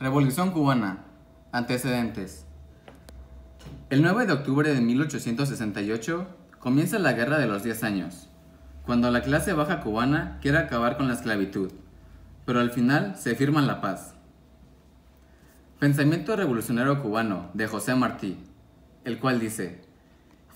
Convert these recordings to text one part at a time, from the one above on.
Revolución cubana. Antecedentes. El 9 de octubre de 1868 comienza la Guerra de los 10 años, cuando la clase baja cubana quiere acabar con la esclavitud, pero al final se firma la paz. Pensamiento revolucionario cubano de José Martí, el cual dice: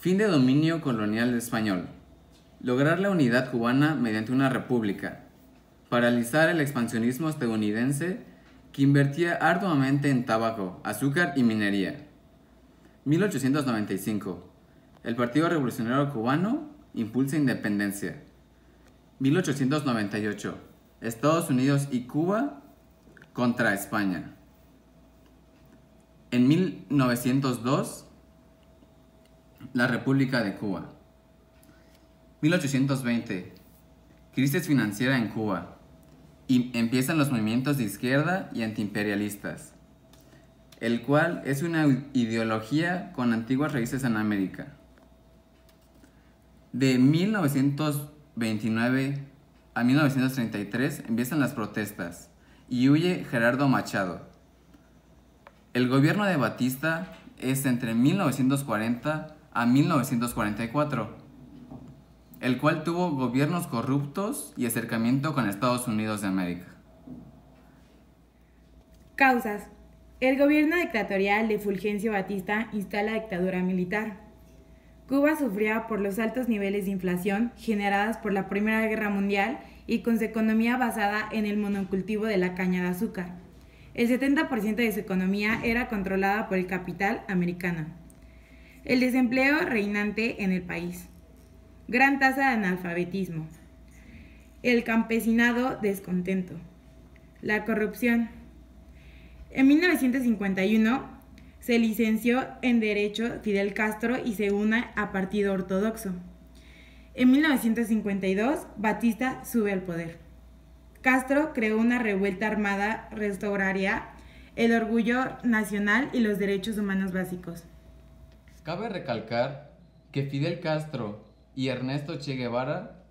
fin de dominio colonial español, lograr la unidad cubana mediante una república, paralizar el expansionismo estadounidense que invertía arduamente en tabaco, azúcar y minería. 1895. El Partido Revolucionario Cubano impulsa independencia. 1898. Estados Unidos y Cuba contra España. En 1902, la República de Cuba. 1820. Crisis financiera en Cuba. Y empiezan los movimientos de izquierda y antiimperialistas, el cual es una ideología con antiguas raíces en América. De 1929 a 1933 empiezan las protestas y huye Gerardo Machado. El gobierno de Batista es entre 1940 a 1944, el cual tuvo gobiernos corruptos y acercamiento con Estados Unidos de América. Causas. El gobierno dictatorial de Fulgencio Batista instala la dictadura militar. Cuba sufría por los altos niveles de inflación generadas por la Primera Guerra Mundial y con su economía basada en el monocultivo de la caña de azúcar. El 70% de su economía era controlada por el capital americano. El desempleo reinante en el país. Gran tasa de analfabetismo. El campesinado descontento. La corrupción. En 1951 se licenció en Derecho Fidel Castro y se une a Partido Ortodoxo. En 1952 Batista sube al poder. Castro creó una revuelta armada restauraría el orgullo nacional y los derechos humanos básicos. Cabe recalcar que Fidel Castro y Ernesto Che Guevara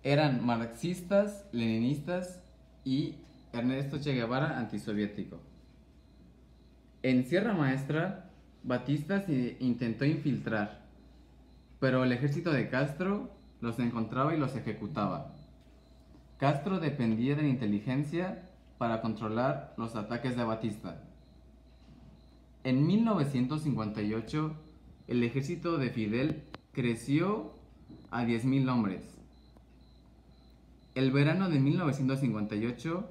eran marxistas, leninistas y Ernesto Che Guevara antisoviético. En Sierra Maestra, Batista se intentó infiltrar, pero el ejército de Castro los encontraba y los ejecutaba. Castro dependía de la inteligencia para controlar los ataques de Batista. En 1958, el ejército de Fidel creció a 10.000 hombres. El verano de 1958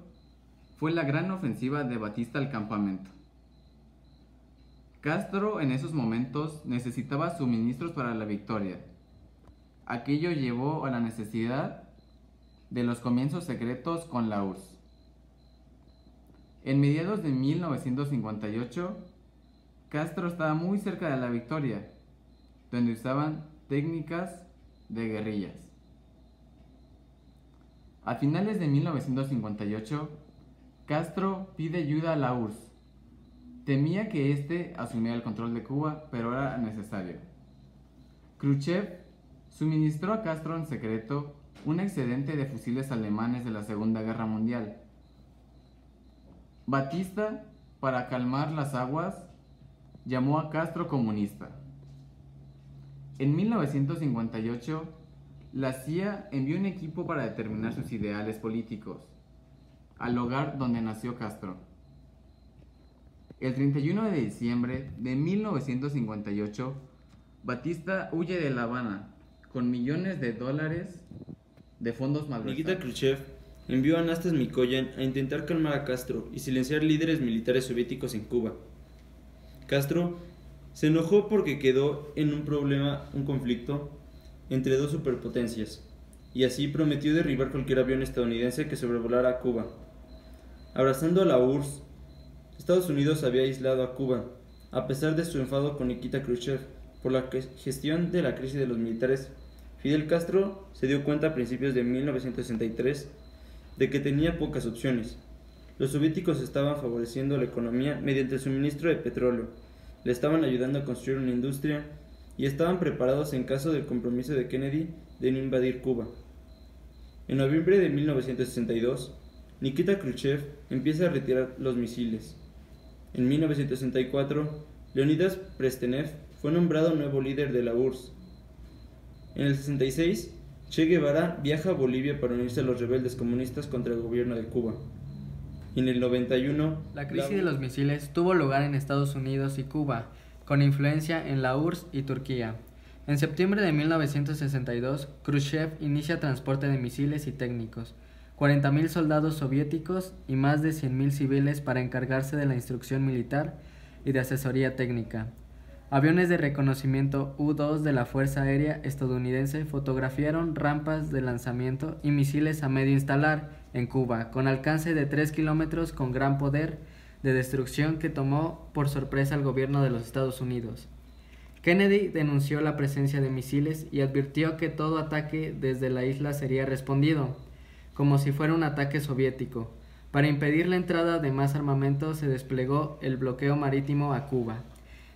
fue la gran ofensiva de Batista al campamento. Castro en esos momentos necesitaba suministros para la victoria. Aquello llevó a la necesidad de los comienzos secretos con la URSS. En mediados de 1958, Castro estaba muy cerca de la victoria, donde usaban técnicas de guerrillas. A finales de 1958, Castro pide ayuda a la URSS. Temía que éste asumiera el control de Cuba, pero era necesario. Khrushchev suministró a Castro en secreto un excedente de fusiles alemanes de la Segunda Guerra Mundial. Batista, para calmar las aguas, llamó a Castro comunista. En 1958, la CIA envió un equipo para determinar sus ideales políticos al hogar donde nació Castro. El 31 de diciembre de 1958, Batista huye de La Habana con millones de dólares de fondos malversados. Nikita Khrushchev envió a Anastas Mikoyan a intentar calmar a Castro y silenciar líderes militares soviéticos en Cuba. Castro se enojó porque quedó en un conflicto entre dos superpotencias, y así prometió derribar cualquier avión estadounidense que sobrevolara a Cuba. Abrazando a la URSS, Estados Unidos había aislado a Cuba, a pesar de su enfado con Nikita Khrushchev por la gestión de la crisis de los militares. Fidel Castro se dio cuenta a principios de 1963 de que tenía pocas opciones. Los soviéticos estaban favoreciendo la economía mediante el suministro de petróleo, le estaban ayudando a construir una industria y estaban preparados en caso del compromiso de Kennedy de no invadir Cuba. En noviembre de 1962, Nikita Khrushchev empieza a retirar los misiles. En 1964, Leonidas Brezhnev fue nombrado nuevo líder de la URSS. En el 66, Che Guevara viaja a Bolivia para unirse a los rebeldes comunistas contra el gobierno de Cuba. Y en el 91, la crisis de los misiles tuvo lugar en Estados Unidos y Cuba, con influencia en la URSS y Turquía. En septiembre de 1962, Khrushchev inicia transporte de misiles y técnicos, 40.000 soldados soviéticos y más de 100.000 civiles para encargarse de la instrucción militar y de asesoría técnica. Aviones de reconocimiento U-2 de la Fuerza Aérea estadounidense fotografiaron rampas de lanzamiento y misiles a medio instalar en Cuba, con alcance de 3 kilómetros con gran poder de destrucción que tomó por sorpresa al gobierno de los Estados Unidos. Kennedy denunció la presencia de misiles y advirtió que todo ataque desde la isla sería respondido, como si fuera un ataque soviético. Para impedir la entrada de más armamento se desplegó el bloqueo marítimo a Cuba.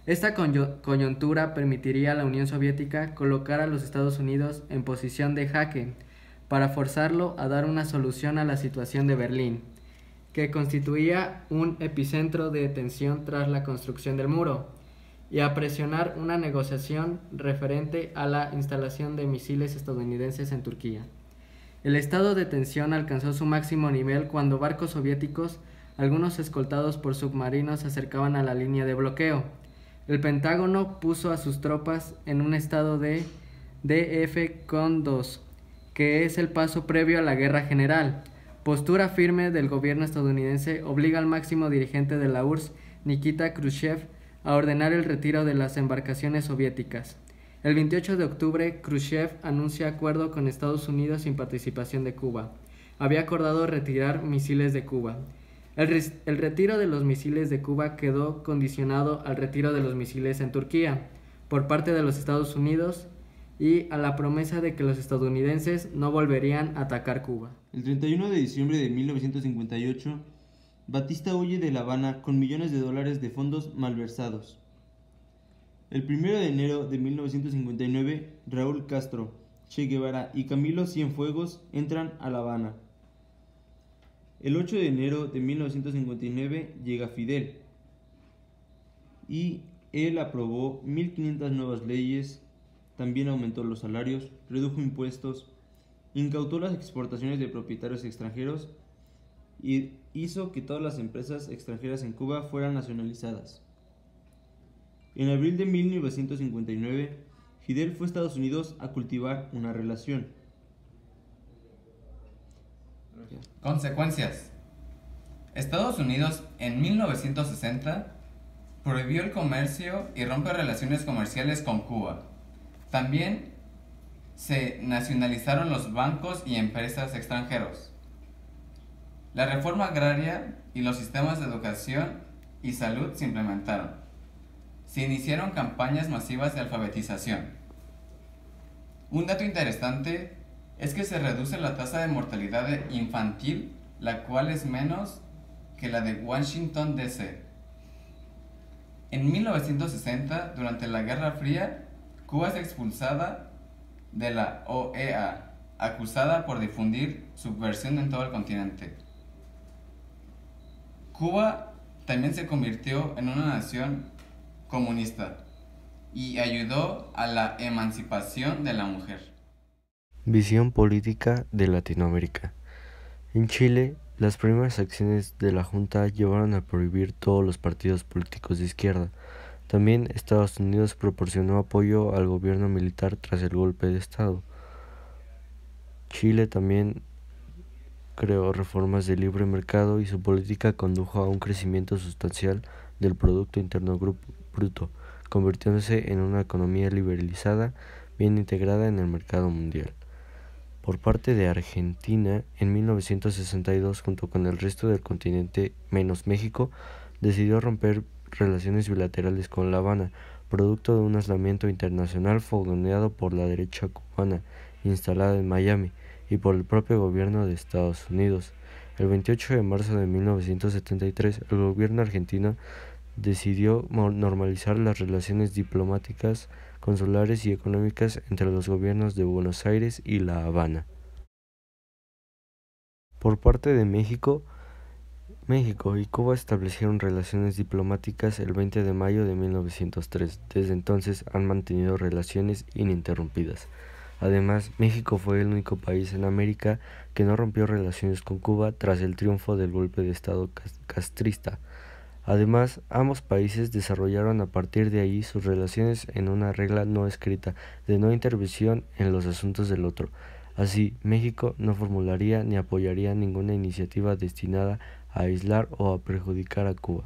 Esta coyuntura permitiría a la Unión Soviética colocar a los Estados Unidos en posición de jaque para forzarlo a dar una solución a la situación de Berlín, que constituía un epicentro de tensión tras la construcción del muro, y a presionar una negociación referente a la instalación de misiles estadounidenses en Turquía. El estado de tensión alcanzó su máximo nivel cuando barcos soviéticos, algunos escoltados por submarinos, se acercaban a la línea de bloqueo. El Pentágono puso a sus tropas en un estado de DEFCON 2, que es el paso previo a la guerra general. Postura firme del gobierno estadounidense obliga al máximo dirigente de la URSS, Nikita Khrushchev, a ordenar el retiro de las embarcaciones soviéticas. El 28 de octubre, Khrushchev anuncia acuerdo con Estados Unidos sin participación de Cuba. Había acordado retirar misiles de Cuba. El retiro de los misiles de Cuba quedó condicionado al retiro de los misiles en Turquía por parte de los Estados Unidos y a la promesa de que los estadounidenses no volverían a atacar Cuba. El 31 de diciembre de 1958, Batista huye de La Habana con millones de dólares de fondos malversados. El 1 de enero de 1959, Raúl Castro, Che Guevara y Camilo Cienfuegos entran a La Habana. El 8 de enero de 1959 llega Fidel y él aprobó 1.500 nuevas leyes, también aumentó los salarios, redujo impuestos, incautó las exportaciones de propietarios extranjeros y hizo que todas las empresas extranjeras en Cuba fueran nacionalizadas. En abril de 1959, Fidel fue a Estados Unidos a cultivar una relación. Consecuencias. Estados Unidos en 1960 prohibió el comercio y rompe relaciones comerciales con Cuba. También se nacionalizaron los bancos y empresas extranjeros. La reforma agraria y los sistemas de educación y salud se implementaron. Se iniciaron campañas masivas de alfabetización. Un dato interesante es que se reduce la tasa de mortalidad infantil, la cual es menos que la de Washington, D.C. En 1960, durante la Guerra Fría, Cuba es expulsada de la OEA, acusada por difundir subversión en todo el continente. Cuba también se convirtió en una nación comunista y ayudó a la emancipación de la mujer. Visión política de Latinoamérica. En Chile, las primeras acciones de la Junta llevaron a prohibir todos los partidos políticos de izquierda. También Estados Unidos proporcionó apoyo al gobierno militar tras el golpe de Estado. Chile también creó reformas de libre mercado y su política condujo a un crecimiento sustancial del Producto Interno Bruto, convirtiéndose en una economía liberalizada, bien integrada en el mercado mundial. Por parte de Argentina, en 1962, junto con el resto del continente menos México, decidió romper relaciones bilaterales con La Habana, producto de un aislamiento internacional fogoneado por la derecha cubana, instalada en Miami, y por el propio gobierno de Estados Unidos. El 28 de marzo de 1973, el gobierno argentino decidió normalizar las relaciones diplomáticas, consulares y económicas entre los gobiernos de Buenos Aires y La Habana. Por parte de México y Cuba establecieron relaciones diplomáticas el 20 de mayo de 1903. Desde entonces han mantenido relaciones ininterrumpidas. Además, México fue el único país en América que no rompió relaciones con Cuba tras el triunfo del golpe de Estado castrista. Además, ambos países desarrollaron a partir de ahí sus relaciones en una regla no escrita de no intervención en los asuntos del otro. Así, México no formularía ni apoyaría ninguna iniciativa destinada a aislar o a perjudicar a Cuba.